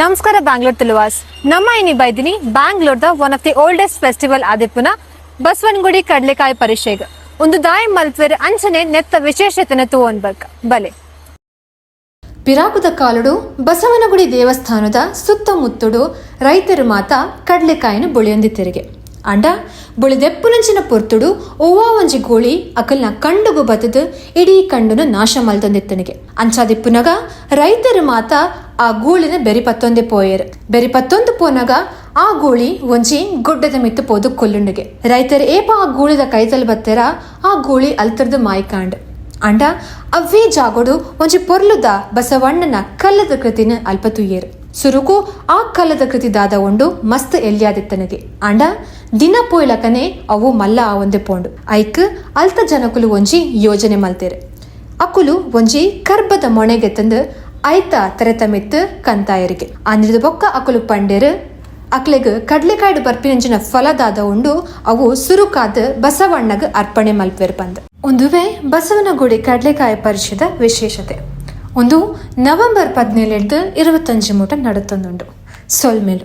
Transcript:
ನಮಸ್ಕಾರ ಬ್ಯಾಂಗ್ಳೂರ್ ತುಳುವಾಸ್. ನಮ್ಮ ಇನಿ ಬೈದಿನಿ ಬ್ಯಾಂಗ್ಳೂರ್ದ one of the oldest festival ಆದಿಪ್ಪುನ ಬಸವನಗುಡಿ ಕಡ್ಲೆಕಾಯಿ ಪರಿಷೆಗ್ ಒಂದು ದಾಯಿ ಮಲ್ತ್ವೆರ್ ಅಂಚನೆ ನೆತ್ತ ವಿಶೇಷತೆನ ತೂವೊಂಡ್ಬರ್ಕ ಬಲೆ. ಪಿರಾಕುದ ಕಾಲುಡು ಬಸವನಗುಡಿ ದೇವಸ್ಥಾನದ ಸುತ್ತಮುತ್ತುಡು ರೈತರು ಮಾತ ಕಡ್ಲೆಕಾಯಿನ ಬುಳಿಯೊಂದಿತ್ತೆರಿಗೆ ಅಂಡ ಬುಳಿದೆಪ್ಪುನಂಚಿನ ಪೊರ್ತುಡು ಓವಾ ಒಂಜಿ ಗೋಳಿ ಅಕಲ್ನ ಕಂಡುಗು ಬತದು ಇಡೀ ಕಂಡುನ ನಾಶ ಮಲ್ತೊಂದಿತ್ತನಿಗೆ ಅಂಚಾದಿಪ್ಪುನಗ ರೈತರು ಮಾತ ಆ ಗೂಳಿನ ಬೆರಿಪತ್ತೊಂದೆ ಪೋಯರು ಬೆರಿಪತ್ತೊಂದು ಪೋನಾಗ ಆ ಗೂಳಿ ಒಂಜಿ ಗುಡ್ಡದ ಮಿತ್ತು ಪೋದು ಕೊಲ್ಲುಂಡಿಗೆ ರೈತರು ಏಪ ಆ ಗೂಳಿದ ಕೈತಲ್ ಬತ್ತೆರ ಆ ಗೂಳಿ ಅಲ್ತರ್ದು ಮಾಯ್ಕಾಂಡ್ ಅಂಡ ಅವ್ವೇ ಜಾಗೋಡು ಒಂಜಿ ಪೊರ್ಲುದ ಬಸವಣ್ಣನ ಕಲ್ಲದ ಕೃತಿನ ಅಲ್ಪ ತುಯ್ಯರು ಸುರುಕು ಆ ಕಲ್ಲದ ಕೃತಿ ದಾದ ಉಂಡು ಮಸ್ತ್ ಎಲ್ಯಾದಿತ್ತನಿಗೆ ಅಂಡ ದಿನ ಪೋಯ್ಲಕನೆ ಅವು ಮಲ್ಲ ಆ ಒಂದೆ ಪೋಂಡು ಐಕ್ ಅಲ್ತ ಜನಕುಲು ಒಂಜಿ ಯೋಜನೆ ಮಲ್ತೇರು ಅಕುಲು ಒಂಜಿ ಕರ್ಬದ ಮೊಣೆಗೆ ತಂದು ಐತ ತೆರೆತ ಮಿತ್ತು ಕಂತಾಯರಿಗೆ ಅಂದ್ರಿದ ಬೊಕ್ಕ ಅಕುಲು ಪಂಡೇರು ಅಕ್ಲೆಗ್ ಕಡ್ಲೆಕಾಯ್ಡು ಬರ್ಪಿನಂಚಿನ ಫಲದಾದ ಉಂಡು ಅವು ಸುರುಕಾದ ಬಸವಣ್ಣಗ ಅರ್ಪಣೆ ಮಲ್ಪೇರು ಬಂದ ಒಂದುವೆ ಬಸವನಗುಡಿ ಕಡ್ಲೆಕಾಯಿ ಪರಿಷದ ವಿಶೇಷತೆ ಒಂದು ನವೆಂಬರ್ 17 25 ಮೂಟ ನಡುತ್ತೊಂದುಂಡು ಸೊಲ್ಮೇಲು.